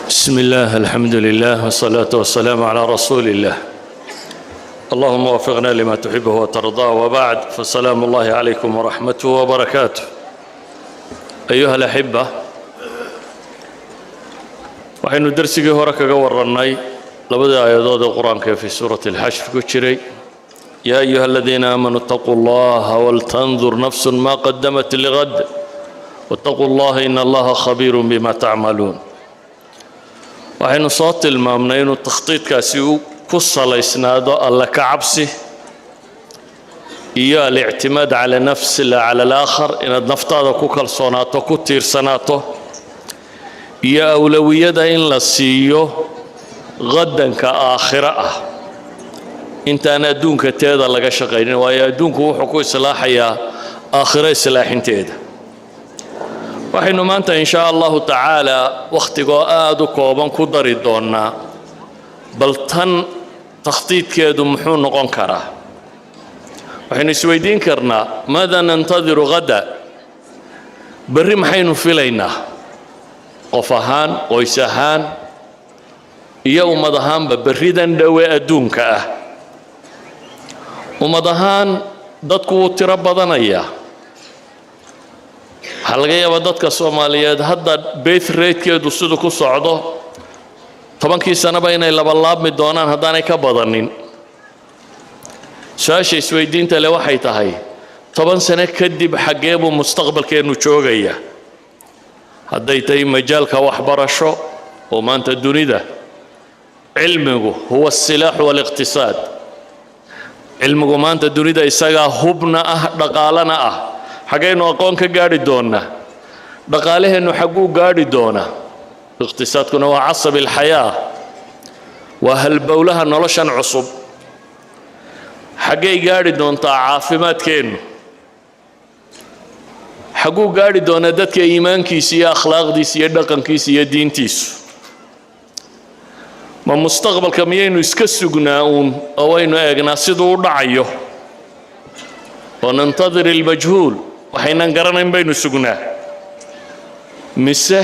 بسم الله الحمد لله والصلاة والسلام على رسول الله. اللهم وفقنا لما تحبه وترضاه، وبعد فالسلام الله عليكم ورحمته وبركاته. أيها الأحبة، وحين درسي هورك ورناي لبدا آيات القرآن في سورة الحشر كجري: يا أيها الذين آمنوا اتقوا الله ولتنظر نفس ما قدمت لغد واتقوا الله إن الله خبير بما تعملون. waxaynu soo tilmaamnay inuu takhtiidkaasi uu ku salaysnaado alla ka cabsi iyo al-i'timaad ala nafsi la ala al-aakhar, inaad naftaada ku kalsoonaato, ku tiirsanaato, iyo awlawiyada in la siiyo qadanka aakhira ah intaan adduunka teeda laga shaqaynin, waayo adduunku wuxuu ku islaaxayaa aakhira islaaxinteeda. waxaynu maanta in sha allahu tacaala wakhtigoo aad u kooban ku dari doonnaa bal tan takhtiidkeedu muxuu noqon karaa. waxaynu isweydiin karnaa maada nantadiru hada, berri maxaynu filaynaa qof ahaan, qoys ahaan iyo ummad ahaanba berridan dhowe adduunka ah. ummad ahaan dadku wuu tiro badanayaa. waxaa laga yaabaa dadka Soomaaliyeed hadda birth rate-keedu siduu ku socdo 10kii sanaba inay labalaabmi doonaan haddaanay ka badanin. su-aasha isweydiinta leh waxay tahay 10 sano kadib xaggee buu mustaqbalkeennu joogayaa? hadday tahay majaalka waxbarasho oo maanta dunida cilmigu huwa asilaaxu waliqtisaad, cilmigu maanta dunida isagaa hubna ah, dhaqaalana ah. xaggaynu aqoon ka gaadhi doonaa? dhaqaalaheennu xagguu gaadhi doonaa? iqtisaadkuna waa casab alxayaa, waa halbowlaha noloshan cusub. xaggay gaadhi doontaa caafimaadkeennu? xagguu gaadhi doonaa dadka iimaankiisa iyo akhlaaqdiisa iyo dhaqankiisa iyo diintiisu? ma mustaqbalka miyaynu iska sugnaa uun oo waynu eegnaa siduu u dhacayo oo nantadir almajhuul, waxaynan garanayn baynu sugnaa? mise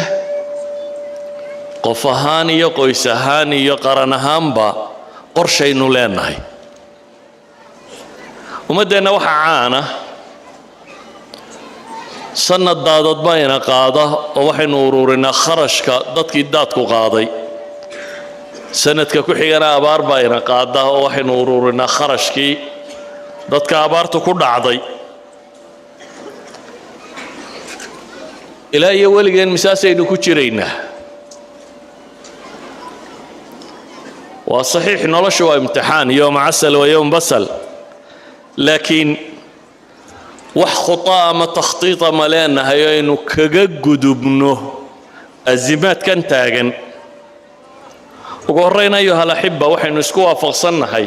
qof ahaan iyo qoys ahaan iyo qaran ahaanba qorshaynu leenahay? ummaddeenna waxaa caana sanad daadad bayna qaada oo waxaynu ururinaa kharashka dadkii daadku qaaday. sanadka ku xigana abaar bayna qaada oo waxaynu ururinaa kharashkii dadka abaartu ku dhacday. ilaa iyo weligeen misaasaynu ku jiraynaa? waa saxiix noloshu waa imtixaan, yowm casal wa yowm basal, laakiin wax khutaa ama takhtiita ma leenahay oo aynu kaga gudubno azimaadkan taagan. ugu horrayn ayuha alaxiba, waxaynu isku waafaqsannahay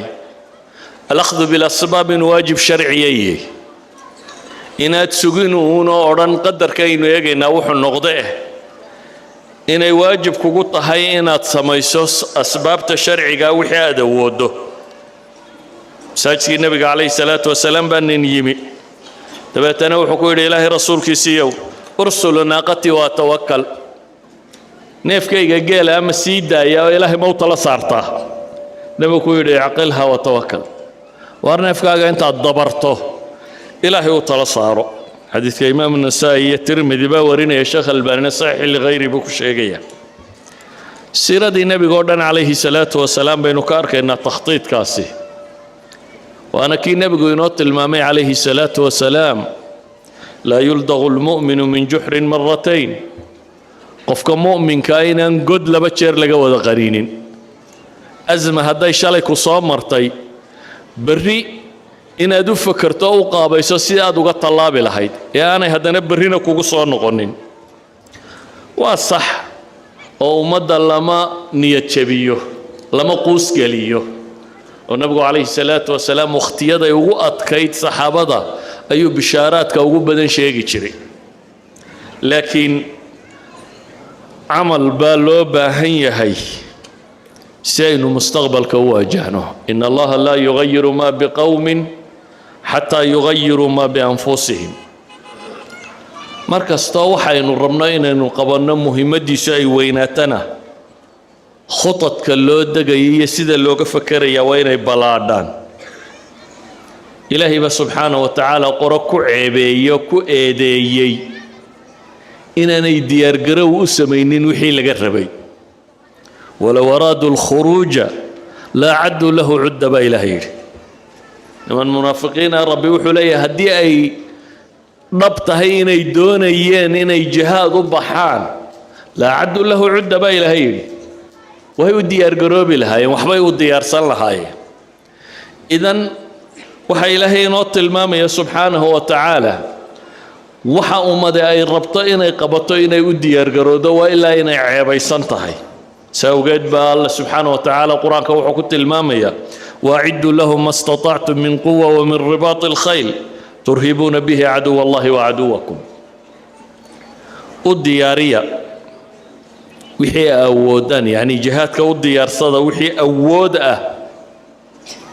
alakhdu bilasbaab inuu waajib sharciyaye. inaad sugin uunoo odhan qadarkaynu eegaynaa wuxuu noqde inay waajib kugu tahay inaad samayso asbaabta sharciga wixii aad awooddo. masaajidkii nebiga calayhi salaatu wasalaam baa nin yimi, dabeetana wuxuu ku yidhi ilaahay rasuulkiisiiyow ursulu naaqatii waa tawakkal, neefkayga geela ama sii daaya oo ilaahay ma u tala saartaa? nebigu ku yidhi icqilha wa tawakkal, waar neefkaaga intaad dabarto ilaahay u tala saaro. xadiidka imaam nasaa'i iyo tirmidi baa warinaya, sheekh albaanina saxiix ligayri buu ku sheegaya. siiradii nebiga oo dhan calayhi salaatu wasalaam baynu ka arkaynaa takhtiidkaasi, waana kii nebigu inoo tilmaamay calayhi salaatu wasalaam: laa yuldaqu lmu'minu min juxrin maratayn. qofka mu'minkaa inaan god 2 jeer laga wada qaniinin. asma hadday shalay ku soo martay, berri inaad u fakarto oo u qaabayso si aad uga tallaabi lahayd, ee aanay haddana berrina kugu soo noqonin. waa sax oo ummadda lama niyad jabiyo, lama quusgeliyo. oo nabigu calayhi salaatu wasalaam wakhtiyaday ugu adkayd saxaabada ayuu bishaaraadka ugu badan sheegi jiray. laakiin camal baa loo baahan yahay si aynu mustaqbalka u waajahno. in allaha laa yugayiru ma biqowmin xataa yugayiruu maa bianfusihim. mar kastoo waxaynu rabno inaynu qabanno muhiimadiisu ay weynaatana خطط كاللو دقي يسيد اللوغة فكريا وين بلادان إلهي سبحانه وتعالى قرأ عيبي كو إيديي إنني ديار قروا أسمينين وحي لقربي ولو أرادوا الخروج لا عدوا له عدة بإلهي لما المنافقين ربي وحلي هدي أي نبطة إني دونيين إني جهاد بحان لا عدوا له عدة بإلهي وهي ديار قروبي لهاي وحبي ديار صلى إذن وحا إلهي نوت المامي سبحانه وتعالى وحا أمد أي ربط إني قبط إني ديار قروده وإلا إني عيبي سنتهي سأوجد الله سبحانه وتعالى قرآن كوحو كنت المامية وأعدوا لهم ما استطعتم من قوة ومن رباط الخيل ترهبون به عدو الله وعدوكم الديارية وحي أودان يعني جهاتك الديار صدا وحي أود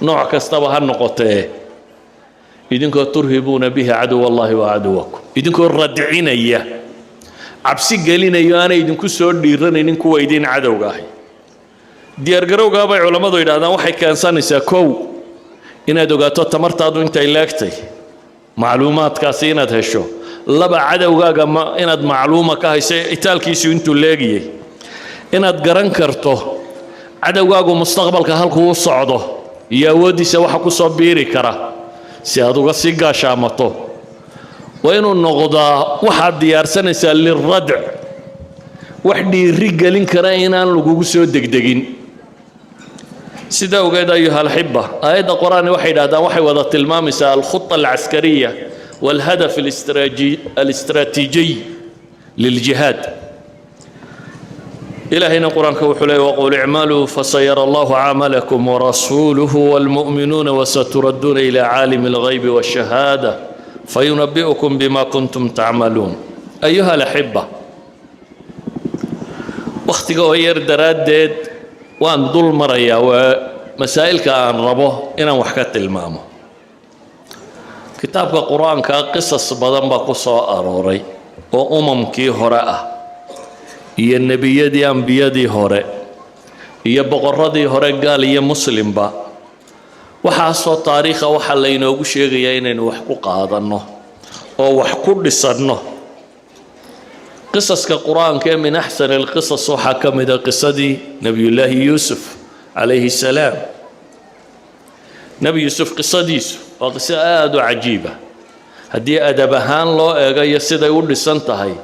نوع كستبها النقطة إذنكم ترهبون به عدو الله وعدوكم إذنكم ردعين إياه عبسي قالين أيانا إذنكم سور ديران إذنكم ويدين عدو قاهي ديار قرو قابي علماء ذو إذا وحي كان سانسا كو إنا دوغاتو تمرتادو انت إلاكتي معلومات كاسينة هشو لبا عدو قاقا إنا معلومة كاهي سي إتال كيسو انتو لاقيي إنا قران كرتو عدو قاقو مستقبل كهالكو صعدو يا ودي سوحكو صبيري كرا سيادو قصيقا شامتو وإنو النغضا واحد ديار سنسا للردع وحدي رجالين كراينان لقوقو سو دقدقين سيدا وقيد أيها الحبة آيات القرآن وحيد هذا وحي وضع المامسة الخطة العسكرية والهدف الاستراتيجي للجهاد إلى هنا القرآن كوحلي وقول اعملوا فسيرى الله عملكم ورسوله والمؤمنون وستردون إلى عالم الغيب والشهادة فينبئكم بما كنتم تعملون أيها الأحبة وقتك غير درادد وان ظل مريا ومسائل كان ربه إنا وحكت المامو كتاب القرآن كقصص بدن بقصة أروري كي هراء هي النبي دي أنبياء دي هراء هي بقردي هراء قال هي مسلم با وحاسو تاريخ وحلينا وشيغيين وحكو قادنه أو وحكو لسنه قصص كقرآن كان من أحسن القصص وحكم إذا قصدي نبي الله يوسف عليه السلام نبي يوسف قصديس وقصة عجيبة هدي أدبهان الله أجا سيدا يقول لسنتهي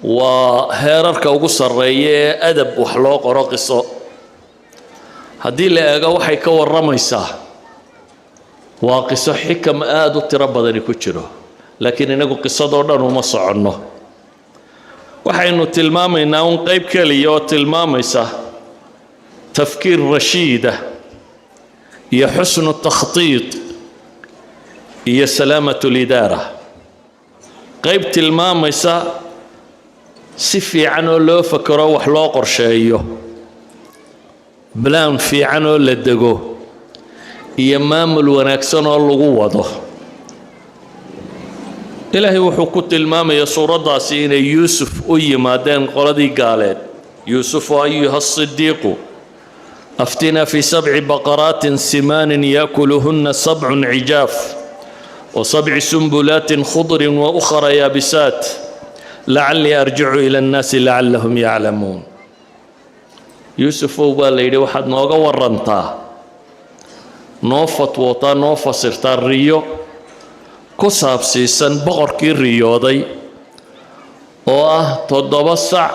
وهيرارك وقصة الرئية أدب وحلاق وراقصة هدي اللي أجا وحي كور رميساه وقصة حكم تربى ذلك كتشره لكن إنه قصة دورنا ومصع عنه waxaynu tilmaamaynaa un qayb kaliya oo tilmaamaysa tafkiir rashiida iyo xusnu takhtiid iyo salaamatu lidaara qayb tilmaamaysa si fiican oo loo fakaro wax loo qorsheeyo plan fiican oo la dego iyo maamul wanaagsan oo lagu wado إلهي وحكوت المامة سورة داسين يوسف مادين قردي قالت يوسف أيها الصديق أفتنا في 7 بقرات سمان يأكلهن 7 عجاف و7 سنبلات خضر وأخرى يابسات لعلي أرجع إلى الناس لعلهم يعلمون يوسف وبالليل واحد نوغا ورنتا نوفت وطا نوفا سرتا الريو كساب سيسن بقركي رياضي تضبصع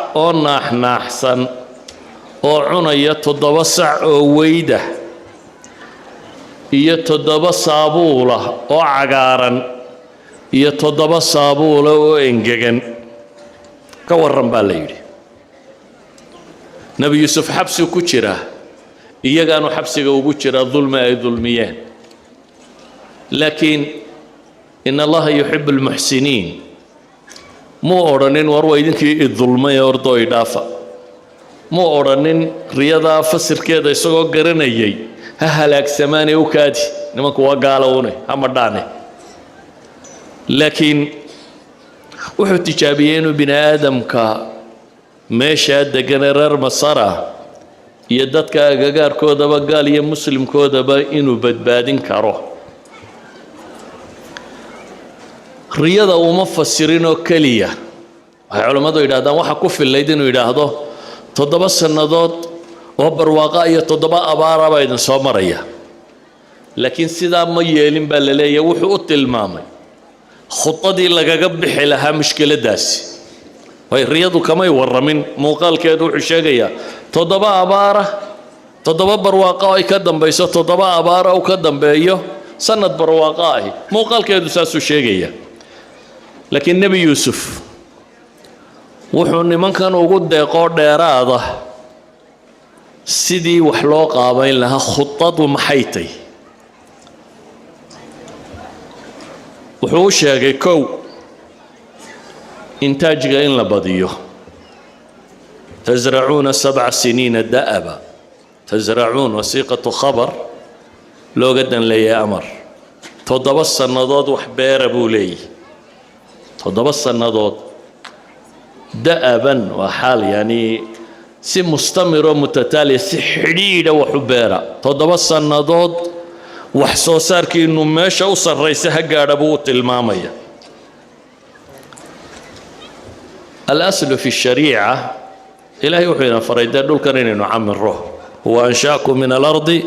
نحسن عنية تضبصع ويده يتضبصع بوله عقارا يتضبصع بوله انجغن كورن بالليل نبي يوسف حبسه كجرا كانوا حبسه وكجرا ظلم اي ظلميان لكن إن الله يحب المحسنين مو أورنين ورويدين كي الظلم يوردو إضافة مو أورنين رياضة فسر كذا يسوق قرنيي هلاك سماني وكادي نمك وقالوني همداني لكن وحو تجابيين بن آدم كا ماشا دقنرر مصارا iyo dadka agagaarkoodaba gaal iyo muslimkoodaba inuu badbaadin karo. riyada uma fasirin oo keliya waxay culimmadu yidhaahdaan waxa ku fillayd inuu yidhaahdo 7 sannadood oo barwaaqa iyo 7 abaara baa idin soo maraya, laakiin sidaa ma yeelin baa la leeyahay. wuxuu u tilmaamay khudadii lagaga bixi lahaa mushkiladaasi. way riyadu kamay warramin, muuqaalkeedu wuxuu sheegayaa 7 abaara 7 barwaaqa ay ka dambayso 7 abaara uu ka dambeeyo sanad barwaaqa ahi, muuqaalkeedu saasuu sheegaya. laakiin nebi yuusuf wuxuu nimankan ugu deeqoo dheeraada sidii wax loo qaabayn lahaa. khudadu maxay tahay? wuxuu u sheegay kow intaajga in la badiyo. tasracuuna 7 siniina da'aba. tasracuun wasiiqatu khabar looga dan leeyahay amar. 7 sannadood wax beera buu leeyahy. 7 sannadood da'aban waa xaal yani si mustamiro mutataaliya si xidhiidha wax u beera. 7 sannadood wax soo saarkiinu meesha u sarraysa ha gaadha buu u tilmaamaya. alaslu fi shariica ilaahay wuxuu ina faray dee dhulkan inaynu camiro. huwa anshaakum min alardi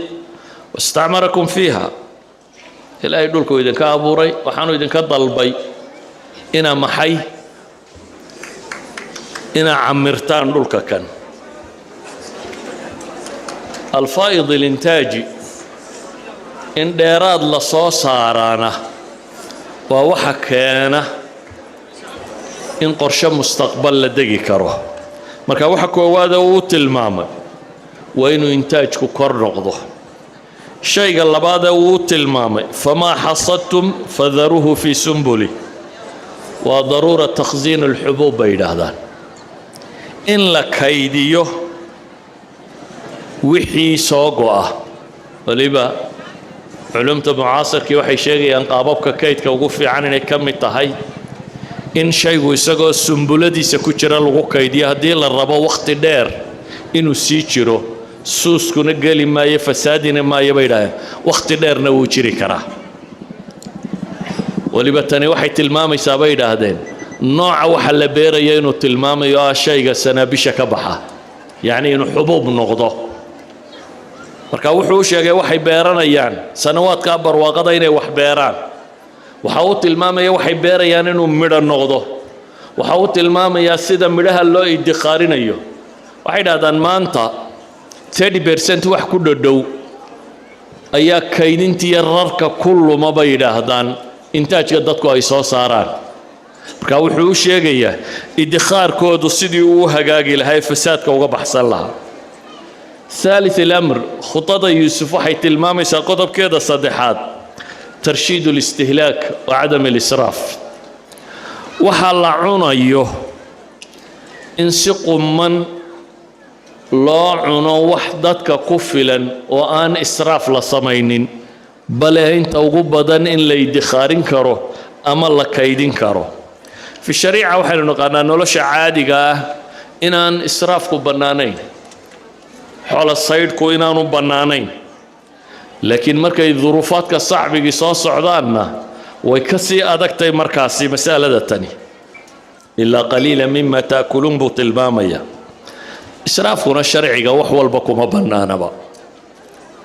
wastacmarakum fiiha. ilaahay dhulkuu idinka abuuray, waxaanu idinka dalbay inaa maxay inaa camirtaan dhulka kan. alfaa'id alintaaji in dheeraad la soo saaraana waa waxa keena in qorshe mustaqbal la degi karo. marka waxa koowaad uu tilmaamay waa inuu intaajku kor noqdo. shayga labaad uu tilmaamay famaa xasadtum fadaruhu fi sumbuli waa daruura takhziin alxubuub bay yidhaahdaan. in la kaydiyo wixii soo go'a. waliba culumta mucaasirkii waxay sheegayaan qaababka kaydka ugu fiican inay ka mid tahay in shaygu isagoo sumbuladiisa ku jira lagu kaydiyo. haddii la rabo wakhti dheer inuu sii jiro, suuskuna geli maayo, fasaadina maayo bay yidhahdeen, wakhti dheerna wuu jiri karaa. waliba tani waxay tilmaamaysaa bay yidhaahdeen nooca waxa la beeraya inuu tilmaamayo shayga sanaabisha ka baxa, yacni inuu xubuub noqdo. marka wuxuu u sheegay waxay beeranayaan sanawaadka barwaaqada inay wax beeraan. waxa uu tilmaamaya waxay beerayaan inuu midho noqdo. waxa uu tilmaamayaa sida midhaha loo idikhaarinayo. waxay dhahdaan maanta 30% wax ku dhadhow ayaa kaydintiiyo rarka ku luma bay yidhaahdaan intaajka dadku ay soo saaraan. marka wuxuu u sheegayaa idikhaarkoodu sidii uu hagaagi lahaa, fasaadka uga baxsan lahaa. ثالث الأمر خطة يوسف waxay tilmaamaysaa qodobkeeda saddexaad ترشيد الاستهلاك وعدم الإسراف. waxa la cunayo in si qumman loo cuno wax dadka ku filan oo aan israaf la samaynin, bale inta ugu badan in la idikhaarin karo ama la kaydin karo. fi shariica waxaynu naqaanaa nolosha caadiga ah inaan israafku bannaanayn, xoolo saydhku inaanu bannaanayn. laakiin markay duruufaadka sacbigii soo socdaanna way ka sii adagtay markaasi masalada tani. ilaa qaliila mima taakuluun buu tilmaamaya. israafkuna sharciga wax walba kuma bannaanaba.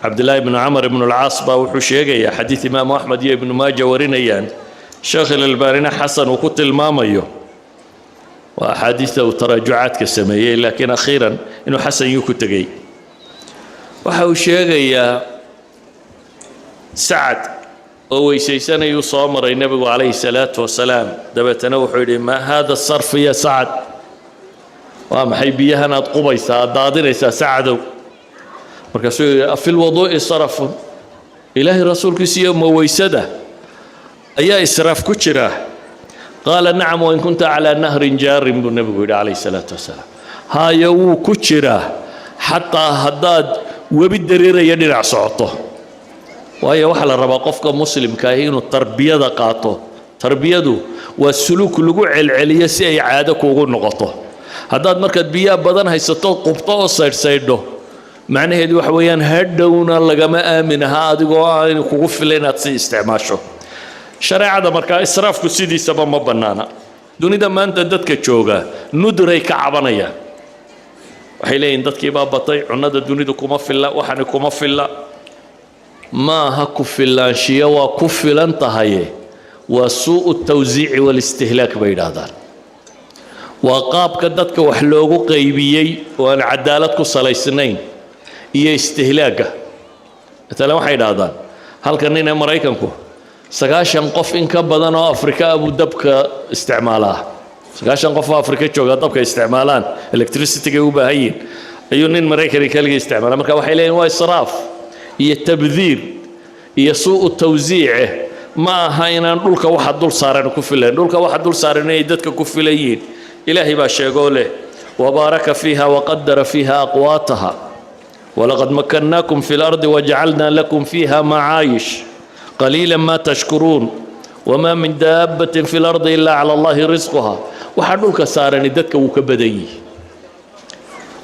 cabdillaahi ibnu camar ibnu alcaas baa wuxuu sheegayaa xadiid imaamu axmed iyo ibnu maaja warinayaan, sheekh ilalbaanina xasan uu ku tilmaamayo. waa axaadiista uu taraajucaadka sameeyey, laakiin akhiiran inuu xasan yuu ku tegey. waxa uu sheegayaa sacad oo weysaysanayuu soo maray nebigu calayhi salaatu wasalaam. dabeetana wuxuu yidhi maa haada sarfi ya sacad, waa maxay biyahan aad qubaysaa aad daadinaysaa sacadow? markaasuu yidhi afi lwaduu'i sarafun, ilaahay rasuulkiisiiyo ma weysada ayaa israaf ku jira? qaala nacam wain kunta calaa nahrin jaarin buu nebigu yidhi calayhi salaatu wasalaam. haayo wuu ku jiraa xataa haddaad webi dareeraya dhinac socoto. waayo waxaa la rabaa qofka muslimka ah inuu tarbiyada qaato. tarbiyadu waa suluuk lagu celceliyo si ay caado kuugu noqoto. haddaad markaad biyaha badan haysato qubto oo saydhsaydho macnaheedu waxa weeyaan hadhowna lagama aaminaha adigoo aan kugu filan inaad si isticmaasho shareecada markaa israafku sidiisaba ma bannaana dunida maanta dadka jooga nuduray ka cabanayaan waxay leeyihiin dadkii baa batay cunnada dunidu kuma filla waxani kuma filla maaha ku filaanshiyo waa ku filan tahaye waa suu'u tawsiici walistihlaak bay yidhaahdaan waa qaabka dadka wax loogu qaybiyey oo aan cadaalad ku salaysnayn iyo istihlaaga maalan waxay yidhaahdaan halkan nin ee maraykanku 90 qof in ka badan oo afrika abuu dabka isticmaalaa 90 qof oo afrika jooga dabka isticmaalaan electricity-ga u baahan yihiin ayuu nin maraykani kaliya isticmaalaa marka waxay leeyihiin waa israaf iyo tabdiir iyo suu'u tawsiice ma aha inaan dhulka waxa dul saaran ku filan dhulka waxa dul saaran ay dadka ku filayeen ilaahay baa sheegoo leh wabaaraka fiiha waqaddara fiiha aqwaataha walaqad makkannaakum fi lardi wajacalnaa lakum fiiha macaayish qaliilan ma tashkuruun wamaa min daabbatin fi lardi ilaa cala allahi risquha waxaa dhulka saarani dadka wuu ka badan yihi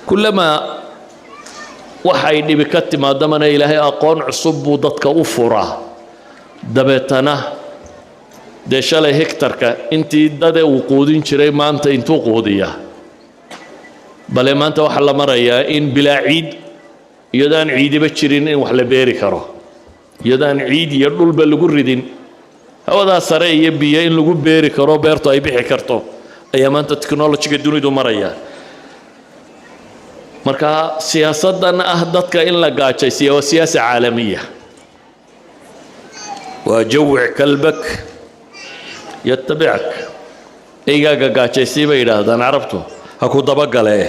kullamaa waxay dhibi ka timaadamana ilaahay aqoon cusub buu dadka u furaa dabeetana dee shalay hektarka intii dade uu quudin jiray maanta intuu quudiyaa bale maanta waxaa la marayaa in bilaa ciid iyadaan ciidiba jirin in wax la beeri karo iyadaan ciid iyo dhulba lagu ridin hawadaa sare iyo biyo in lagu beeri karo beertu ay bixi karto ayaa maanta technology-ga dunidu maraya marka siyaasadan ah dadka in la gaajaysiyo waa siyaasa caalamiya waa jawic kalbak yatabicak eygaaga gaajaysii bay yidhaahdaan carabtu ha ku dabagalee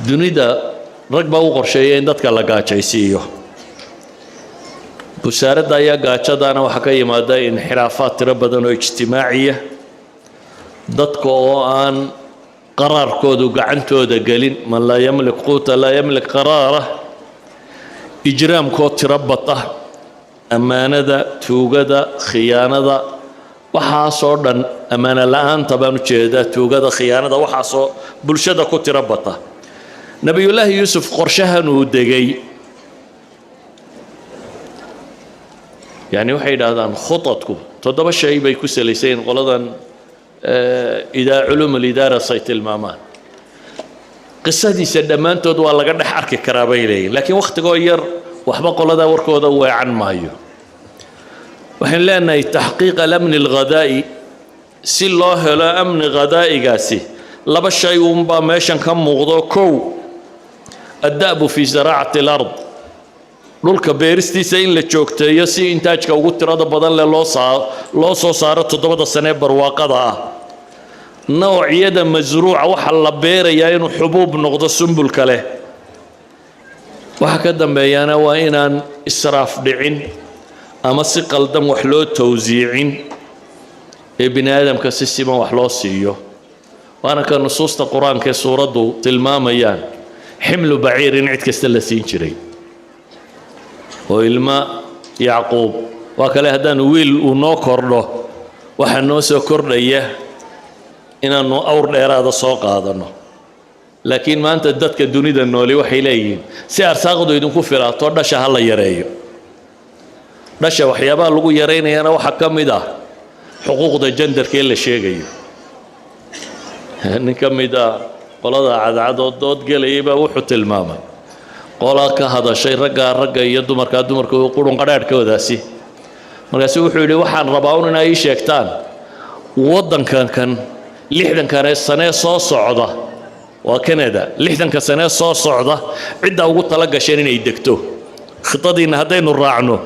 dunida rag baa u qorsheeya in dadka la gaajaysiiyo busaaradda ayaa gaajadaana waxaa ka yimaada inxiraafaad tiro badan oo ijtimaaciya dadka oo aan qaraarkoodu gacantooda gelin man laa yamlik quuta laa yamlik qaraara ijraamkoo tiro bata ammaanada tuugada khiyaanada waxaasoo dhan ammaano la'aanta baan u jeedaa tuugada khiyaanada waxaasoo bulshada ku tiro bata nabiyullaahi yuusuf qorshahan uu degay يعني waxay yidhaahdaan khudadku 7 shay bay ku salayseen qoladan culum alidaara say tilmaamaan qisadiisa dhammaantood waa laga dhex arki karaa bay leeyihin laakiin wakhtigoo yar waxba qolada warkooda weecan maayo waxaan leenahay taxqiiq alamni alghadaa'i si loo helo amni ghadaa'igaasi 2 shay unbaa meeshan ka muuqdo kow adda'bu fi zaraacati alard dhulka beeristiisa in la joogteeyo si intaajka ugu tirada badan leh loo soo saaro 7 sane barwaaqada ah noocyada masruuca waxa la beerayaa inuu xubuub noqdo sumbulka leh waxa ka dambeeyana waa inaan israaf dhicin ama si qaldan wax loo tawsiicin ee bini aadamka si siman wax loo siiyo waana ka nusuusta qur-aanka ee suuraddu tilmaamayaan ximlu baciirin cid kasta la siin jiray oo ilma yacquub waa kale haddaan wiil uu noo kordho waxaa noo soo kordhaya inaannu awr dheeraada soo qaadano laakiin maanta dadka dunida nooli waxay leeyihiin si arsaaqdu idinku filaato dhasha ha la yareeyo dhasha waxyaabaha lagu yaraynayana waxaa ka mid ah xuquuqda jandarka ee la sheegayo nin ka mid ah qolada cadcadood dood gelayay baa wuxuu tilmaamay qolaa ka hadashay ragga iyo dumarka qurun qadhaadhkoodaasi markaasi wuxuu yidhi waxaan rabaa un inay ii sheegtaan waddankan 60 sane soo socda waa Canada 60 sane soo socda cidda ugu tala gasheen inay degto khitadiina haddaynu raacno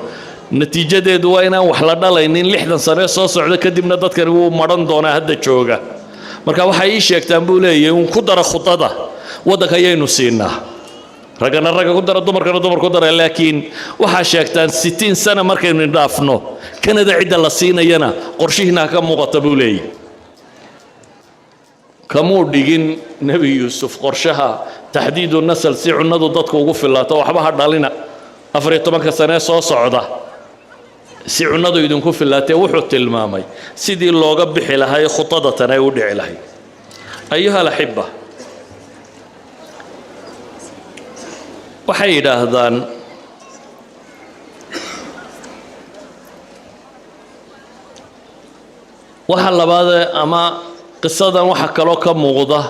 natiijadeedu waa inaan wax la dhalaynin 60 sane soo socda kadibna dadkani wuu maran doonaa hadda jooga marka waxay ii sheegtaan buu leeyahay un ku dara khutada waddanka ayaynu siinaa ragana ragga ku dara dumarkana dumar ku dara laakiin waxaa sheegtaan 60 sano markaynu dhaafno Canada cidda la siinayana qorshihiina ka muuqata buu leeyahay kamuu dhigin nabi yuusuf qorshaha taxdiidu nasl si cunnadu dadku ugu filaato waxba ha dhalina 14 sano soo socda si cunnadu idinku filaatay wuxuu tilmaamay sidii looga bixi lahaa khudadatan ay u dhici lahayd ayuha alahibba waxay yidhaahdaan waxa labaad ama qisadan waxa kaloo ka muuqda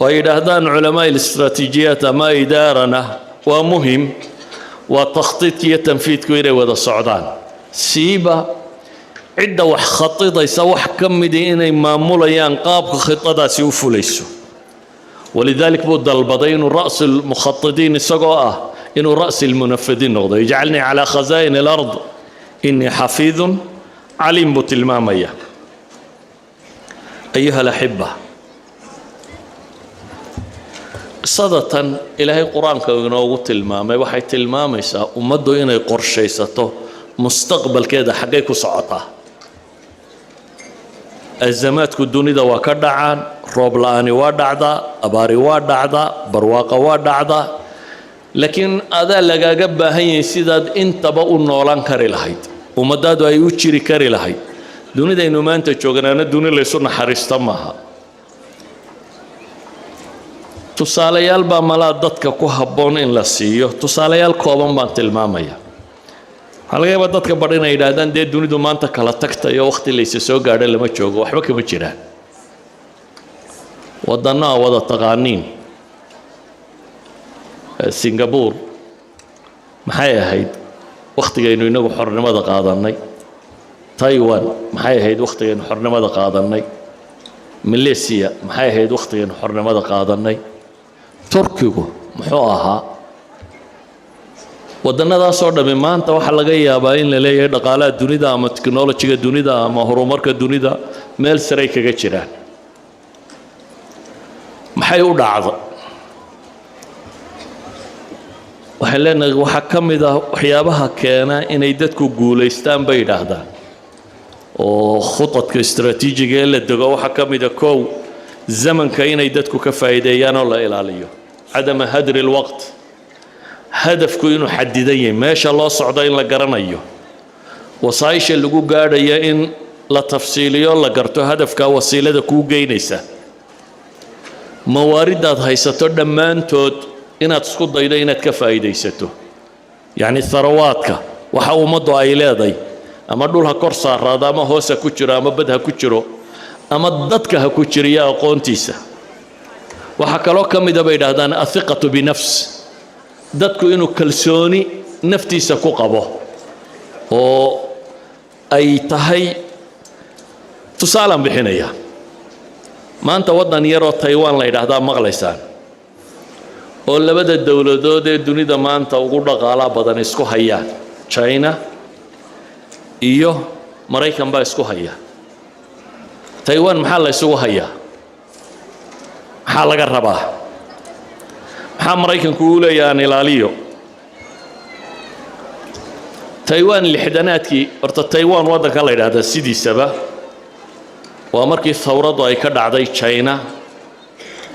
oo ay yidhaahdaan culamaa الاستراتيجيات ama idaarana waa muhim waa takhطiidka iyo tanfiidku inay wada socdaan siiba cidda wax khatidaysa wax ka midi inay maamulayaan qaabka khidadaasi u fulayso ولذلك buu dalbaday inuu رأس المخططين isagoo ah inuu رأس المنفذين noqdo يجعلني على خزائن الأرض إني حفيظ عليم buu tilmaamaya أيها الأحبة صدتاً إلهي قرآن كأنه تلمامي وحي تلمامي سا ومدو إنه قرشي ستو مستقبل كده حقيقة صعطة الزمات كدوني دا وكردعان روبلاني وادعدا أباري وادعدا برواقة وادعدا لكن هذا لقا قبا هي سيداد انت بقوا النولان كاري لهيد ومدادو أيوتشيري كاري لهيد دوني دا إنو ما انت جوغنانا دوني اللي يسونا حريستا ماها tusaalayaal baa malaa dadka ku habboon in la siiyo tusaalayaal kooban baan tilmaamaya waxaa laga yaabaa dadka badh inay yidhaahdaan dee dunidu maanta kala tagtayo wakhti laysa soo gaadho lama joogo waxba kama jiraan waddanno aa wada taqaaniin singapore maxay ahayd wakhtigaynu inagu xornimada qaadannay taiwan maxay ahayd wakhtigaynu xornimada qaadannay malaysia maxay ahayd wakhtigaynu xornimada qaadannay turkigu muxuu ahaa wadannadaasoo dhammi maanta waxaa laga yaabaa in la leeyahay dhaqaalaha dunida ama teknolojiga dunida ama horumarka dunida meel saray kaga jiraan maxay u dhacda waxay leenahay waxaa ka mid ah waxyaabaha keena inay dadku guulaystaan bay yidhaahdaan oo khudadka istaraatiijiga ee la dego waxaa ka mid a kow zamanka inay dadku ka faa'iideeyaan oo la ilaaliyo cadama hadri lwaqt hadafku inuu xadidan yahay meesha loo socdo in la garanayo wasaa'isha lagu gaadhaya in la tafsiiliyo la garto hadafka wasiilada kuu geynaysa mawaariddaad haysato dhammaantood inaad isku daydo inaad ka faa'iidaysato yacni tharawaadka waxa ummaddu ay leedahay ama dhul ha kor saaraado ama hoos ha ku jiro ama bad ha ku jiro ama dadka ha ku jiriyo aqoontiisa waxaa kaloo ka mida bay yidhaahdaan athiqatu binafs dadku inuu kalsooni naftiisa ku qabo oo ay tahay tusaalaan bixinaya maanta waddan yaroo taiwan la yidhaahdaa maqlaysaan oo labada dowladood ee dunida maanta ugu dhaqaalaha badan isku hayaan china iyo maraykan baa isku haya taiwan maxaa la isugu hayaa maxaa laga rabaa maxaa maraykanku uu leeyahay aan ilaaliyo taiwan lixdanaadkii horta taiwan waddanka la yidhaahdaa sidiisaba waa markii thawradu ay ka dhacday china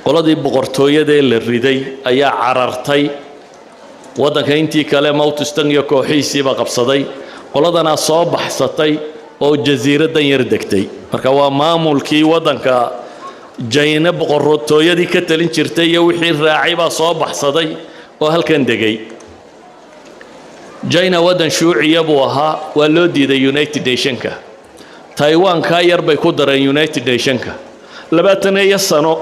qoladii boqortooyadee la riday ayaa carartay waddanka intii kale mawtistan iyo kooxihiisiiba qabsaday qoladanaa soo baxsatay oo jasiiraddan yar degtay marka waa maamulkii waddanka jayna boqortooyadii ka talin jirtay iyo wixii raacay baa soo baxsaday oo halkan degay jayna waddan shuuciya buu ahaa waa loo diiday united nationka taiwan kaa yar bay ku dareen united nationka 20 sano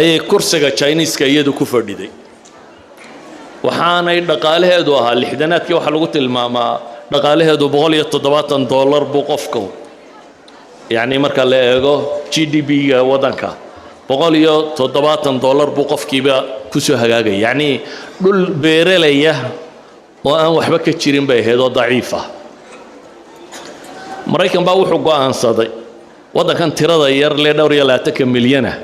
ayay kursiga Chinese-ka iyadu ku fadhiday waxaanay dhaqaalaheedu ahaa lixdanaadkii waxa lagu tilmaamaa dhaqaalaheedu $170 buu qofku يعني marka la eego GDP-ga wadanka $170 buu qofkiiba ku soo hagaagay yani dhul beeralaya oo aan waxba ka jirin bay ahayd oo daciif ah Maraykan baa wuxuu go'aansaday wadankan tirada yar le dhowr iyo 20 milyan ah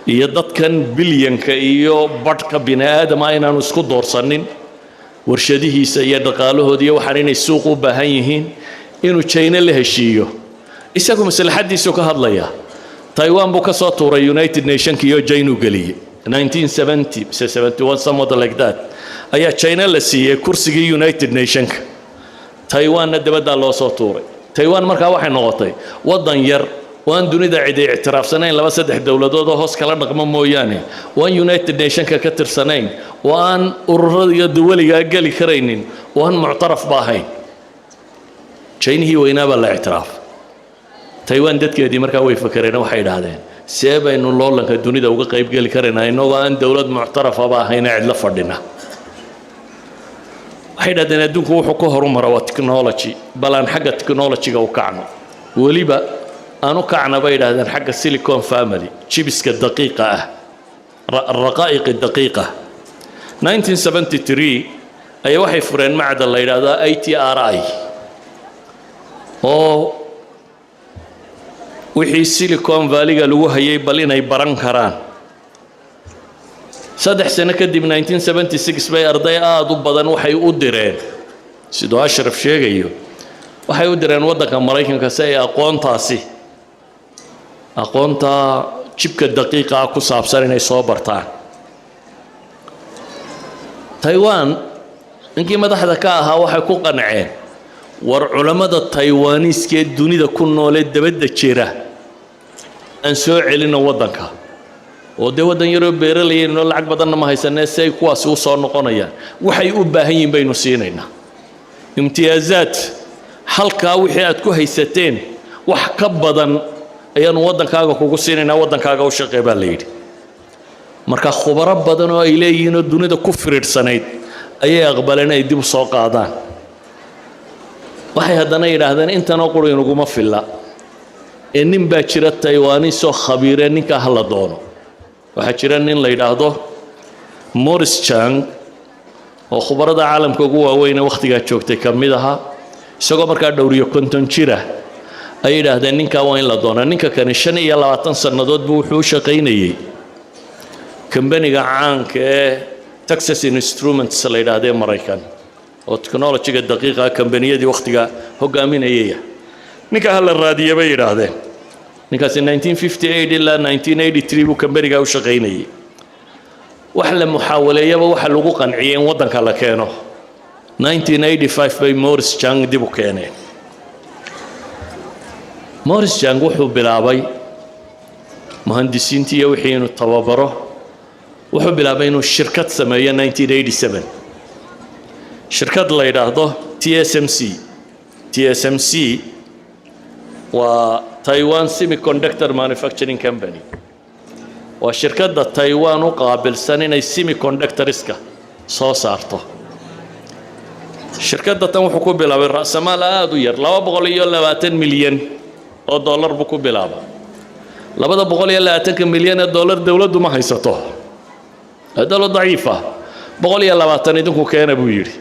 iyo dadkan bilyanka iyo badhka bini'aadam aynan isku doorsanin warshadihiisa iyo dhaqaalahoodii waxaan inay suuq u baahan yihiin inuu China la heshiiyo isagu maslaxadiisu ka hadlaya Taiwan buu ka soo tuuray United Nations iyo China galiyay 1970 71 somewhat like that ayaa China la siiyay kursigii United Nations Taiwan dibadda loo soo tuuray Taiwan markaa waxay noqotay wadan yar وان دونيدا عدي اعتراف سنين لما سدح دولة دو هوس كلا نقمة موياني وان يونايتد نيشن ككتر سنين وان أوراديا دولي قالي كرينين وان معترف باهين شين هي وينابا الاعتراف تايوان دتك دي مركا way fakareen waxay yiraahdeen seebaynu loolanka dunida uga qayb gali kareenaa inoo aan dawlad muctaraf ah ahayn cid la fadhina waxay yiraahdeen adduunku wuxuu ka horumaro waa technology balan xagga technology-ga u kacno waliba aanu kacna bay yiraahdeen xagga Silicon Family chipiska daqiiqa ah الرقائق الدقيقة 1973 ay waxay fureen macdal la yiraahdo ITRI oo wixii Silicon Valley-ga lagu hayay bal inay baran karaan 3 sano kadib 1976 bay arday aad u badan waxay u direen sidoo Ashraf sheegayo waxay u direen waddanka Mareykanka si ay aqoonta chipka daqiiqa ku saabsan inay soo bartaan Taiwan inkii madaxda ka ahaa waxay ku qanceen war culimada Taiwanese ee dunida ku nool ee dabadda jira aan soo celino waddanka oo de waddan yar oo beeralay inoo lacag badan ma haysanay say kuwaas u soo noqonayaan waxay u baahan yihiin baynu siinaynaa imtiyaazaad halka wixii aad ku haysateen wax ka badan ayaan waddankaaga kugu siinaynaa waddankaaga u shaqeey baa la yidhi marka khubaro badan oo ay leeyihiin oo dunida ku firiirsanayd ayay aqbaleen ay dib u soo qaadaan waxay haddana yidhaahdeen intanoo quri inaguma filla ee nin baa jira Taiwanese oo khabiire ninka hala doono waxaa jira nin la yidhaahdo Morris Chang oo khubarada caalamka ugu waaweyn ee waqtigaa joogtay ka mid ahaa isagoo markaa dhowriyo konton jira ay yidhaahdeen ninkaa waa in la doonaa ninka kani 25 sannadood buu wuxuu u shaqaynayay kambaniga caanka ee Texas Instruments la yidhaahdee Maraykan oo technology-ga daqiiqa kambaniyadii waqtiga hogaaminayay ninka hal raadiye bay yiraahdeen ninkaas 1958 ilaa 1983 buu kambaniga u shaqaynayay wax la muxaawaleeyaba waxa lagu qanciyay in waddanka la keeno 1985 bay Morris Chang dib u keeneen Morris Chang wuxuu bilaabay muhandisiintii iyo wixii inuu tababaro wuxuu bilaabay inuu shirkad sameeyo 1987 shirkad la yiraahdo TSMC waa Taiwan Semiconductor Manufacturing Company waa shirkadda Taiwan u qaabilsan inay semiconductorska soo saarto shirkadda tan wuxuu ku bilaabay raasamaal aad u yar 220 milyan oo dollar buu ku bilaabay 220 milyan oo dollar dawladdu ma haysato هذا ضعيفة بقول يلا باتني دنكو كأنا بويري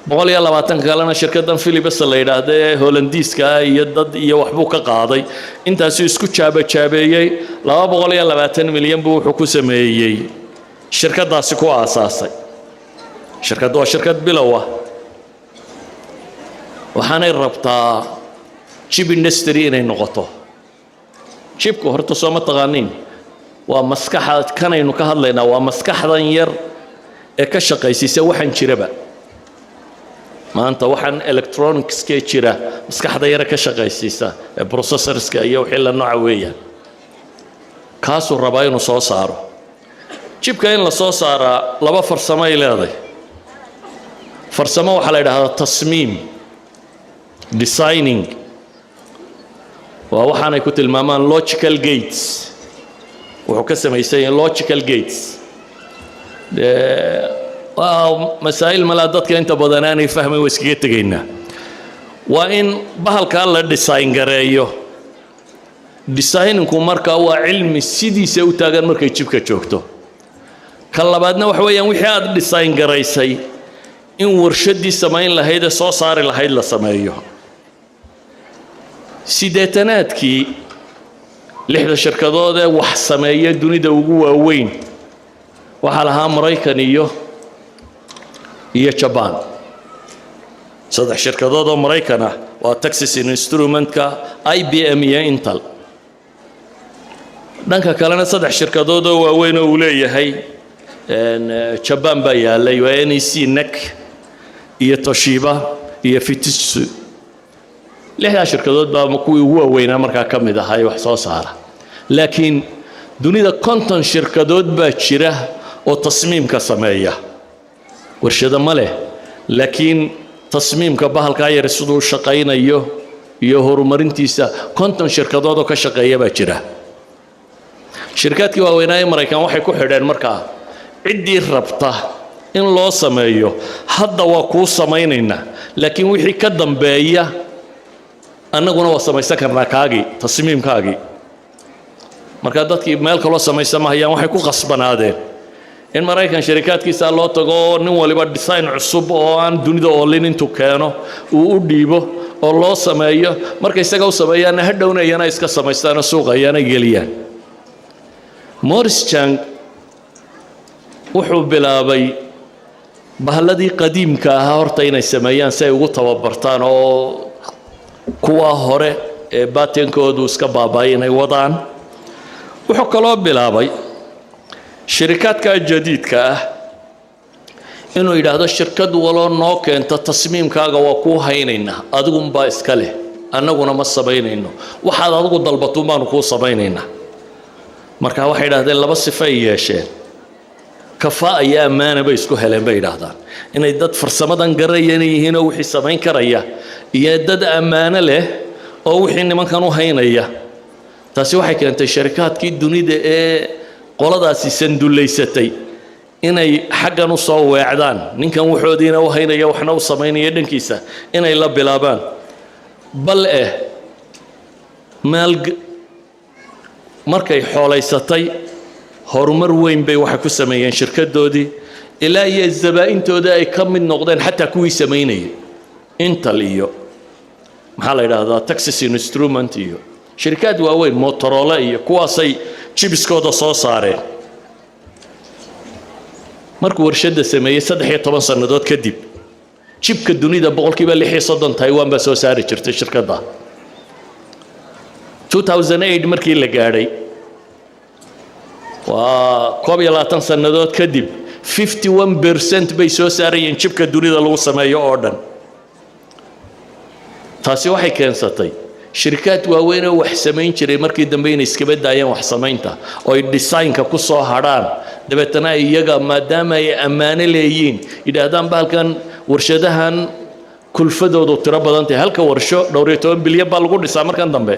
بقول يلا باتن كلنا شركة فيليبس اللي هذا هولنديس كا يدد يوحبوك قاضي أنت سيسكو شابة لا بقول يلا باتن مليون بو حكومة مية شركة داسكو أساسي شركة بلوة وحنا الربطة شيب النستري إنه نقطة شيب كهرت صومة تغانين ومسكحة كان ينكهض لنا ومسكحة ير كشقة يسوي وحن شربة ما أنت وحن إلكترونيكس كشرة مسكحة ير كشقة يسيسا بروسيسورز كأيه وحلا نوعية كاسو الرباين وصوصارو شيب كاين لصوصارا لبا فرسما إلى هذا فرسما وحلا هذا تصميم designing ووحنا يكتب المامان logical gates وحكسم يسين logical gates مسائل ملادات كأنت بدناني فهمي وسكيت جينا وإن بهالكالله ديزاين جرايو ديزاين كم مركا هو علم السيدي سو تاجر مركا يجيب كشوكتو كلا بعدنا وحوي يوم وحيد ديزاين جرايسي إن ورشد دي سماين لهيدا صار لهيدا لسمايو سيداتنات كي لحد الشركات هذا وحسمية دوني دوجوا وين وحالها أمريكانية هي شبان صدق الشركات هذا أمريكانا وتكساس إنسترومنت كا IBM يا إنتل دانك كلنا صدق الشركات هذا وين ولاية هاي شبان بيا اللي NEC نك هي توشيبا هي فيتسو lixdaa shirkadood baa kuwii ugu waaweynaa markaa ka mid ahaa wax soo saara laakiin dunida 50 shirkadood baa jira oo tasmiimka sameeya warshado ma leh laakiin tasmiimka bahalka yar sidoo shaqaynayo iyo horumarintiisa 50 shirkadood oo ka shaqeeya baa jira shirkadkii waaweynaa ee Mareykan waxay ku xidheen markaa ciddii rabta in loo sameeyo hadda waa ku sameeynayna laakiin wixii ka dambeeya annaguna waa samaysan karnaa kaagi tasmiimkaagi marka dadkii meel kale samaysan ma hayaan waxay ku qasbanaadeen in Mareykan shirkadkiisa loo tago nin waliba design cusub oo aan dunida oolin intuu keeno uu u dhiibo oo loo sameeyo markay isaga u sameeyaan hadhownayana iska samaystaan suuqayana geliyaan Morris Chang wuxuu bilaabay bahladii qadiimka ah horta inay sameeyaan si ay ugu tababartaan oo kuwa hore ee baatenkoodu iska baabay inay wadaan wuxuu kaloo bilaabay shirkadka jadiidka ah inuu yiraahdo shirkad walo noo keento tasmiimkaaga waa ku haynayna adigu baa iska leh annaguna ma sameynayno waxaad adigu dalbato maanu ku sameynayna marka waxay yiraahdeen laba sifo ay yeesheen kafaa iyo amaana bay isku heleen bay yiraahdaan inay dad farsamadan garayeen yihiin oo wixii sameyn karaya iyo dad amaana leh oo wixii nimankan u haynaya taasi waxay keentay shirkadkii dunida ee qoladaasi sanduleysatay inay xaggan u soo weecdaan ninkan wuxuudiina u haynaya waxna u sameynaya dhankiisa inay la bilaabaan bal maal markay xoolaysatay horumar weyn bay waxa ku sameeyeen shirkadoodii ilaa iyo zabaa'intooda ay ka mid noqdeen xataa kuwii sameynayay Intel iyo maxaa la yiraahdaa Texas Instruments iyo shirkad waaweyn Motorola iyo kuwaasay chibiskooda soo saareen markuu warshada sameeyay 13 sanadood kadib chipka dunida boqolkiiba 60 Taiwan ba soo saari jirtay shirkadda 2008 markii la gaaray waa 12 sanadood kadib 51% bay soo saarayeen chipka dunida lagu sameeyo oo dhan taasi waxay keensatay shirkad waaweyn oo wax sameyn jiray markii dambe inay iska badayeen wax sameynta oo ay designka ku soo hadhaan dabeetana iyaga maadaama ay ammaano leeyihiin idaahdaan baalkan warshadahan kulfadoodu tiro badan tahay halka warsho 12 bilyan baa lagu dhisaa markan dambe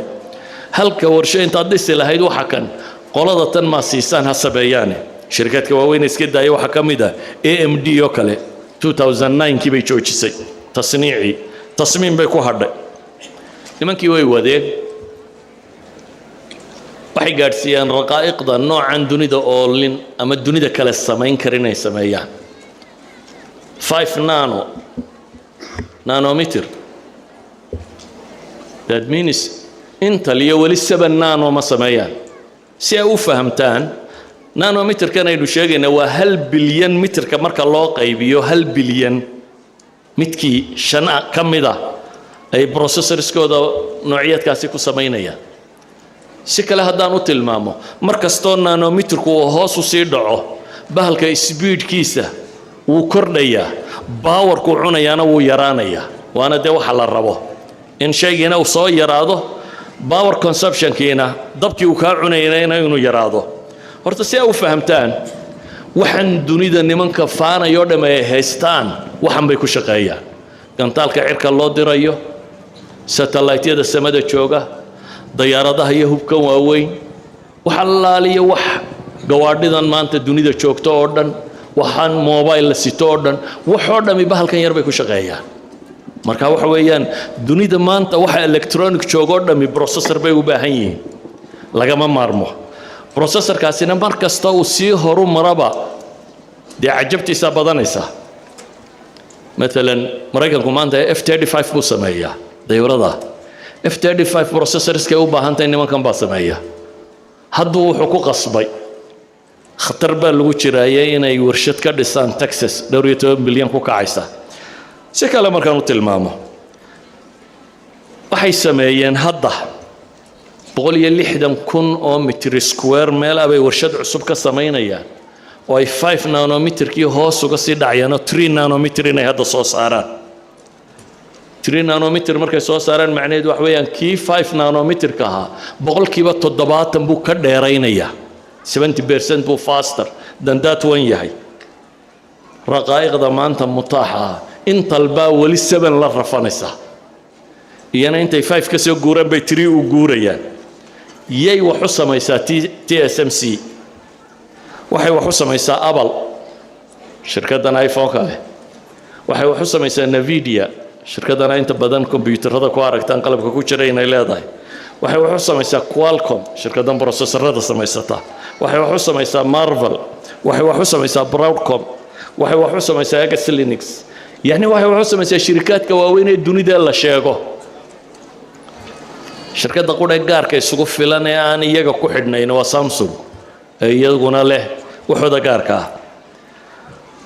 halka warsho inta dhisi lahayd waxa kan qolada tan ma siisaan ha sabeeyaan shirkadka waaweyn iska daayay waxa kamid ah AMD oo kale 2009 kii bay joojisay tasmiim bay ku hadhay nimankii way wadeen waxay gaarsiiyeen raqaa'iqda noocan dunida oolin ama dunida kale sameyn karin ay sameeyaan 5 nanometer that means Intel iyo wali 7 nano ma sameeyaan si ay u fahamtaan nanometer kan aynu sheegayna waa 1 bilyan mitirka marka loo qaybiyo 1 bilyan midkii shana kamida ay processorskooda noocyadkaasi ku sameynayaan si kale haddaan u tilmaamo markastoo nanometerku uu hoos u sii dhaco bahalka speedkiisa wuu kordhayaa powerku cunayaana wuu yaraanayaa waana dee waxa la rabo in shaygiina uu soo yaraado power consumptionkiina dabkii uu kaa cunayna inuu yaraado horta si ay u fahamtaan waxaan dunida nimanka faanayo dham ay haystaan waxan bay ku shaqeeyaan gantaalka cirka loo dirayo satellite-yada samada jooga diyaaradaha iyo hubka waaweyn waxa laaliyo wax gawaadhidan maanta dunida joogto oo dhan waxaan mobile la sito oo dhan waxoo dhami bahalkan yar bay ku shaqeeyaan marka waxa weeyaan dunida maanta waxa electronic joogo dhami processor bay u baahan yihiin lagama maarmo processorkaasina markasta uu sii horumaraba dee cajabtiisa badanaysa مثلا Mareykanku maanta F35 buu sameeyaa dayuurada F35 processors ka u baahan tahay nimankan baa sameeya hadduu wuxuu ku qasbay khatar baa lagu jiraayay inay warshad ka dhisaan Texas 12 bilyan ku kacaysa si kale markaan u tilmaamo waxay sameeyeen hadda 160,000 oo mitir square meel abay warshad cusub ka sameynayaan oo ay 5 nanometer kii hoos uga sii dhacayaan 3 nanometer inay hadda soo saaraan 3 nanometer markay soo saaraan macnaheedu wax weeyaan kii 5 nanometer ka ahaa boqolkiiba 70 buu ka dheeraynayaa 70% buu faster than that one yahay raqaa'iqda maanta mutaaxa intal baa wali 7 la rafanaysa iyana intay 5 ka soo guuraan bay 3 u guurayaan yay wax u samaysaa TSMC waxay wax u samaysaa Apple shirkaddan iPhone ka leh waxay wax u samaysaa Nvidia shirkadana inta badan kombiyuutarada ku aragtaan qalabka ku jira inay leedahay waxay wax u samaysaa Qualcomm shirkaddan processorada samaysata waxay wax u samaysaa Marvell waxay wax u samaysaa Broadcom waxay wax u samaysaa Exlinux yani waxay wax u samaysaa shirkadka waaweyn ee dunida la sheego shirkadda qura gaarka isugu filan ee aan iyaga ku xidhnayn waa Samsung ee iyaguna leh waxooda gaarka ah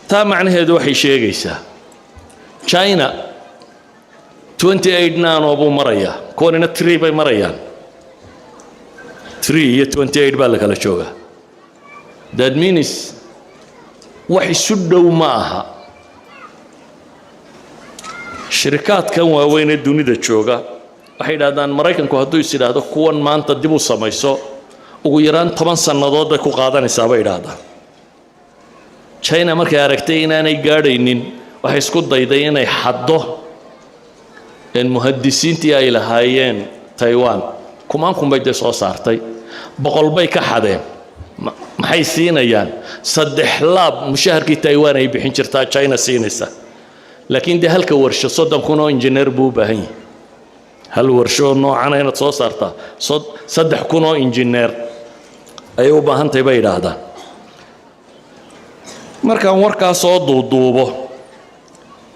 taa macnaheedu waxay sheegaysaa China 28 nano buu marayaa kuwanina 3 bay marayaan 3 iyo 28 baa la kala joogaa that means wax isu dhow ma aha shirkadkan waaweyn ee dunida jooga waxay yidhaahdaan maraykanku hadduu is yidhaahdo kuwan maanta dib u samayso ugu yaraan 10 sannadood bay ku qaadanaysaa bay yidhaahdaan China markay aragtay inaanay gaadhaynin waxay isku dayday inay xaddo in muhaddisiintii ay lahaayeen Taiwan kumaan bay soo saartay boqol bay ka xadeen maxay siinayaan 3 laab mushaharkii Taiwan ay bixin jirtaa China siinaysa laakiin de halka warsho 30,000 injineer buu baahan yahay hal warsho noocan ay soo saartaa 3,000 injineer ay u baahan tahay bay yiraahdaan markaan warkaas soo duuduubo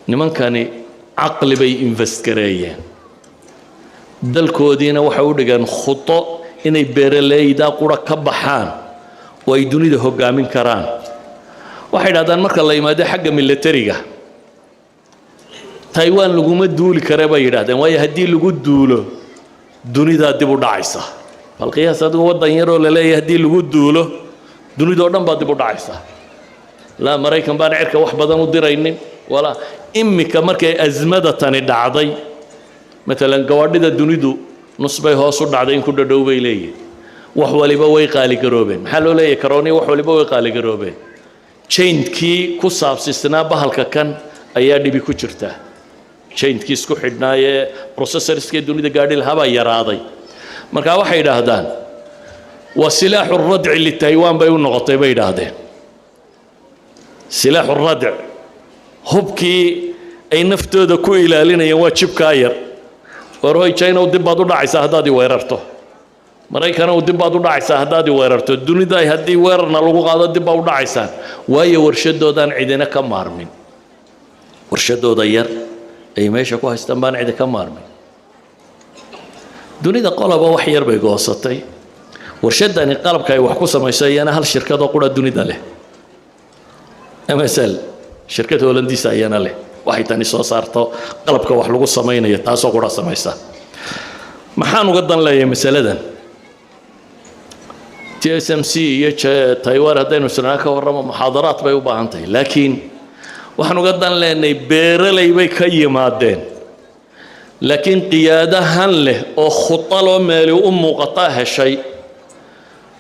nimankani عقل بي invest gareeyeen dalkoodiina waxa u dhigan khuto inay beeraleyda qura ka baxaan oo ay dunida hogaamin karaan waxay yiraahdaan marka la yimaado xagga militariga Taiwan laguma duuli kare bay yiraahdeen waayo haddii lagu duulo dunida dib u dhacaysa bal qiyaas adigu wadan yar oo la leeyahay haddii lagu duulo dunida oo dhan baa dib u dhacaysa la Mareykan baan cirka wax badan u diraynin wala imika markay azmada tani dhacday مثلا gawadhida dunidu nus bay hoos u dhacday in ku dhadhow bay leeyihiin wax waliba way qaali garoobeen maxaa loo leeyahay karooni wax waliba way qaali garoobeen chainkii ku saabsisnaa bahalka kan ayaa dhibi ku jirta chainkii isku xidhnaaye processorskii dunida gaadhi lahaa baa yaraaday marka waxay yiraahdaan waa silaaxu radci li Taiwan bay u noqotay bay yiraahdeen silaaxu radci hubkii ay naftooda ku ilaalinayeen waa jibka yar warhoy China u dib baad u dhacaysaa haddaad i weerarto Maraykan u dib baad u dhacaysaa haddaad i weerarto dunida ay haddii weerarna lagu qaado dib baad u dhacaysaan waayo warshadoodan cidina ka maarmin warshadooda yar ay meesha ku haystaan baan cid ka maarmin dunida qolaba wax yar bay goosatay warshadani qalabka ay wax ku samaysayeen hal shirkad oo qura dunida leh MSL shirkad Hollandiisa ayana leh waxay tani soo saarto qalabka wax lagu sameeyo taasoo qura samaysa maxaan uga dan leeyahay masaladan TSMC iyo Taiwan hadaynu sanaa ka warramo muxaadaraad bay u baahan tahay laakiin waxaan uga dan leenay beeralay bay ka yimaadeen laakiin qiyaadahan leh oo khutalo meel u muuqata heshay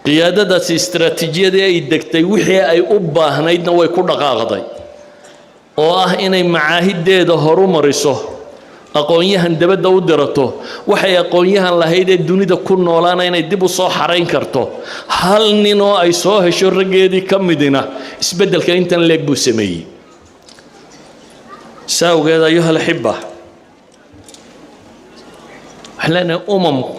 qiyaadadaas istiraatiijiyada ay degtay wixii ay u baahnaydna way ku dhaqaaqday oo ah inay macaahideeda horumariso aqoonyahan dabadda u dirato waxay aqoonyahan lahayd ee dunida ku noolaana inay dib u soo xarayn karto hal nin oo ay soo hesho raggeedii ka midina isbeddelka intan leeg buu sameeyey saawgeeda ayuha alxibba waxlana umamku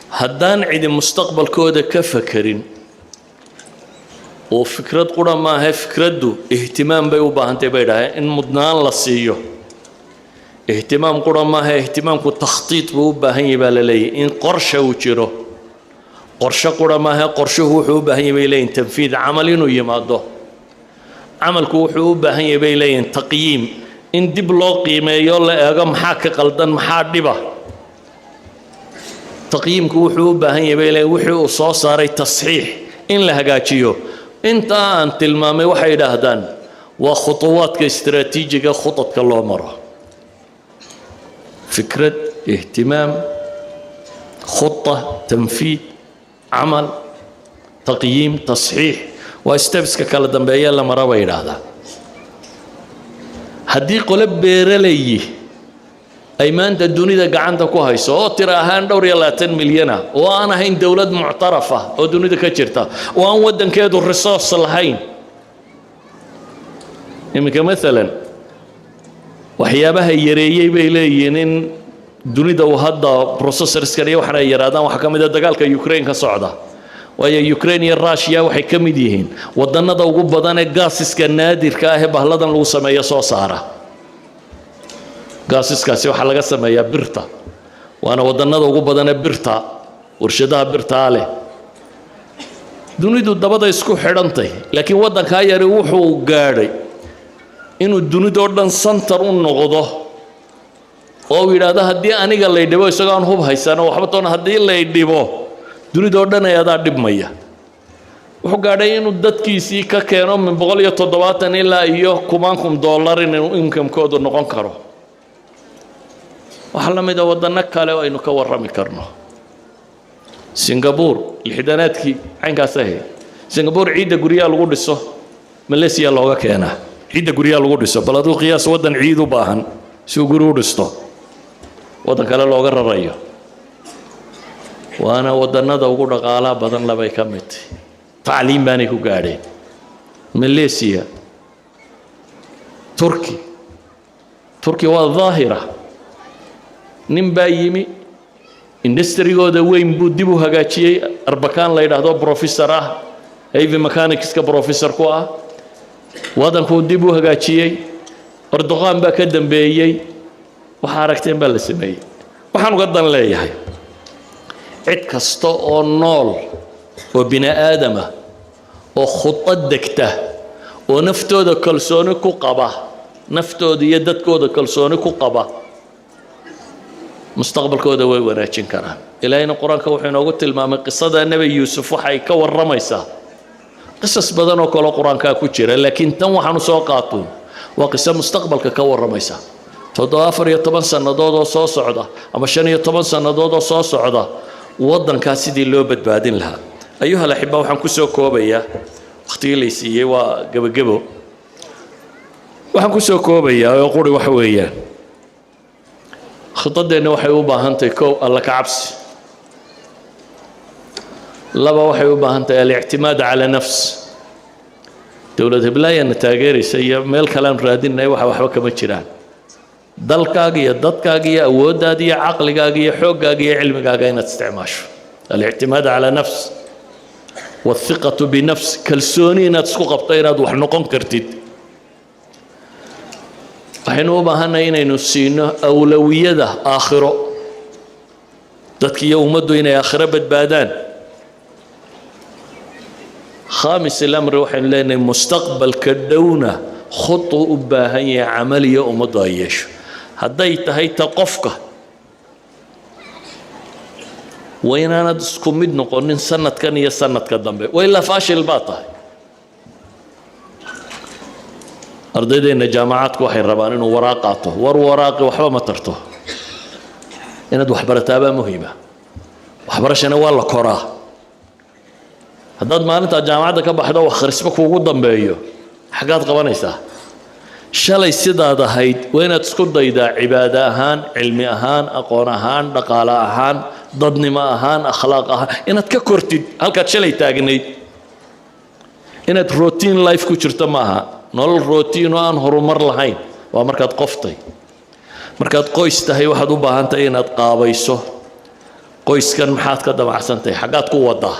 haddaan cidi mustaqbalkooda ka fakerin oo fikrad qura ma aha fikraddu ihtimaam bay u baahantay bay dhahay in mudnaan la siiyo ihtimaam qura ma aha ihtimaamku takhtiit buu u baahan yahay baa la leeyahay in qorshe uu jiro qorshe qura ma aha qorshuhu wuxuu u baahan yahay bay leeyihiin tanfiid camal inuu yimaado camalku wuxuu u baahan yahay bay leeyihiin taqyiim in dib loo qiimeeyo la eego maxaa ka qaldan maxaa dhiba taqyiimku wuxuu u baahan yahay bay leeyihiin wixii uu soo saaray tasxiix in la hagaajiyo inta aan tilmaamay waxay yiraahdaan waa khutuwaadka istiraatiijiga khudadka loo maro فكرة، اهتمام، خطة، تنفيذ، عمل، تقييم، تصحيح، واستبسك كلا دنبايا لما ربا هذا هدي قلب بيرلي أيمان الدنيا دا قاعدة كويسة أو ترى هان دوري 30 مليون وأنا هين دولة معترفة أو دنيا كشرتها وأنا ودن كيدو الرصاص الحين يمكن مثلا وحيابها يريي بيليين دنيا وهذا بروسيسور سكري وحنا يرادان وحكم إذا دقالك يوكرين كصعدة ويا يوكرين الراشيا وحكم ديهن ودنا ذا وجب بدنا جاسس كنادر كاهب هلادن لو سمايا صارة جاسس كاسي وحلاقة سمايا برتا وأنا ودنا ذا وجب بدنا برتا ورشدها برتا عليه دنيا دو دبضة يسكو حرنتي لكن ودنا كايا روحه قاري إنه الدنيا دورن سنترون نقضه أو يراده هدي أنا قال لي دبوا يسقون هو بهيسانه وحبطون هدي اللي دبوا دنيا دورن يا دار دب مية وحقاري إنه دت كيسي كأنه من بقولي تضوات إلا إياه كمانكم دولار إنه إنكم كودو نقون كرو وحلا ميدا ودنا كله إنه كورم كرنه سنغافور الحدانات كي عين كاسه سنغافور عيد قرية الغود الصه ماليزيا لوجا كأنه عيد قرية الغود الصه بلادو قياس ودن عيد وباهن سو قرود الصه ودن كلا لوجا الرأيه وأنا ودنا ذا وقول قالا بدن لبي كمت تعليم باني كوجاري ماليزيا تركي والظاهرة نمبايمي industry gooda weyn buu dib u hagaajiyay arbakaan la yiraahdo professor ah heavy mechanics ka professor ku ah wadanku dib u hagaajiyay Erdogan baa ka dambeeyay waxa aragteen baa la sameeyay waxaan uga dan leeyahay cid kasta oo nool oo bini aadama oo khutad degta oo naftooda kalsooni ku qaba naftooda iyo dadkooda kalsooni ku qaba mustaqbalkooda way wanaajin karaan ilaahayna quraanka wuxuu inoogu tilmaamay qisada nabi yuusuf waxay ka waramaysaa qisas badan oo kale quraanka ku jira laakiin tan waxaanu soo qaatay waa qisa mustaqbalka ka waramaysa 14 sanadood oo soo socda ama 15 sanadood oo soo socda wadanka sidii loo badbaadin lahaa ayuha laxiba waxaan ku soo koobayaa waqtiga la siiyay waa gabagabo waxaan ku soo koobayaa oo qori wax weeyaan خطتنا waxay u baahantahay koow alla ka cabsi laba waxay u baahantahay al-i'timaad ala nafs dawlad heblaayana taageeraysa iyo meel kale aan raadinay waxba kama jiraan dalkaaga iyo dadkaaga iyo awooddaada iyo caqligaaga iyo xooggaaga iyo cilmigaaga inaad isticmaasho al-i'timaad ala nafs والثقة بنفس كالسوني inaad isku qabto inaad wax noqon kartid waxaynu u baahannahay inaynu siino awlawiyada aakhiro dadkiiyo ummaddu inay aakhiro badbaadaan khaamis al-amri waxaynu leenahay mustaqbalka dhowna khutu u baahan yahay camaliyo ummaddu ay yeesho hadday tahay ta qofka waynaanad isku mid noqonin sanadkan iyo sanadka dambe way la faashil baa tahay ardaydeena jaamacadku waxay rabaan inuu waraaq qaato waraaqi waxba ma tarto inaad wax barataaba muhiima waxbarashana waa la koraa haddaad maalinta jaamacadda ka baxdo wax akhrisba kuugu dambeeyo xagaad qabanaysaa shalay sidaad ahayd waa inaad isku daydaa cibaado ahaan cilmi ahaan aqoon ahaan dhaqaale ahaan dadnimo ahaan akhlaaq ahaan inaad ka kortid halkaad shalay taagnayd inaad routine life ku jirto maaha nolol routine oo aan horumar lahayn waa markaad qoftay markaad qoys tahay waxaad u baahan tahay inaad qaabayso qoyskan maxaad ka damacsantahay xagaad ku wadaa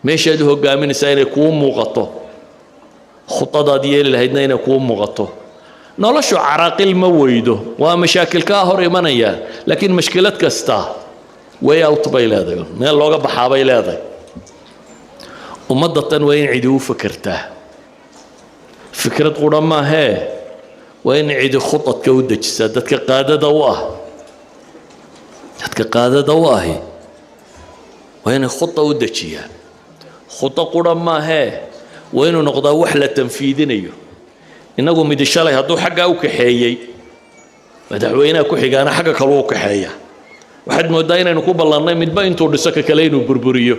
meeshaad u hogaaminaysaa inay kuu muuqato khutadaad yeeli lahaydna inay kuu muuqato noloshu caraaqil ma weydo waa mashaakil kaa hor imanaya laakiin mashkilad kasta way out bay leedahay meel looga baxaa bay leedahay ummadda tan waa in cidi u fikirtaa fikrad qura maahee waa in cidi khudadka u dejisaa dadka qaadada u ahi waa inay khuda u dejiyaan khuda qura maahee waa inuu noqdaa wax la tanfiidinayo inagu midi shalay hadduu xaggaa u kaxeeyey madaxweynaha ku xigaana xagga kale uu kaxeeya waxaad moodaa inaynu ku ballanay midba intuu dhiso ka kale inuu burburiyo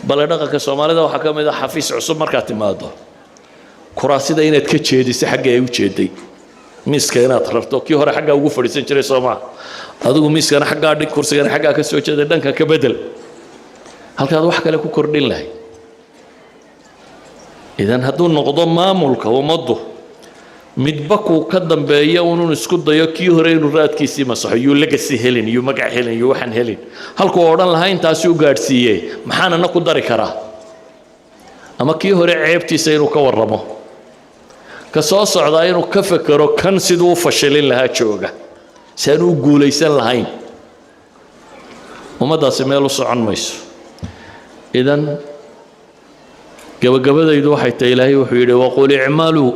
bal dhaqanka Soomaalida waxa ka mid ah xafiis cusub marka timaado kuraasida inaad ka jeediso xagga ay u jeeday miiska inaad rarto kii hore xagga ugu fadhiisan jiray Soomaa adigu miiskana xagga dhig kursigana xagga ka soo jeeday dhanka ka bedel halkaad wax kale ku kordhin lahayd idan hadduu noqdo maamulka ummaddu midba ku ka dambeeya inuu isku dayo kii hore inuu raadkiisii masaxo yuu legacy helin yuu magac helin yuu waxan helin halkuu odhan lahaa intaasi u gaadhsiiyey maxaana ku dari karaa ama kii hore ceebtiisa inuu ka warramo ka soo socdaa inuu ka fakaro kan siduu u fashilin lahaa jooga si aan u guulaysan lahayn ummadaasi meel u socon mayso idan gabagabadaydu waxay tahay ilaahay wuxuu yidhi waqul icmaluu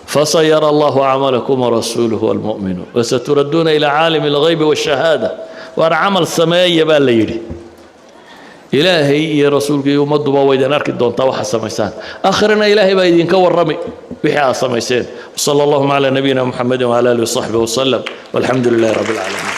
فسيرى الله عملكم ورسوله والمؤمنون وستردون إلى عالم الغيب والشهادة وأنا عمل سماية بالليل إلهي يا رسولك يوم الضبا وإذا نركض دون طوح السميسان آخرنا إلهي بأيدين كور رمي بحياة السميسان وصلى الله على نبينا محمد وعلى آله وصحبه وسلم والحمد لله رب العالمين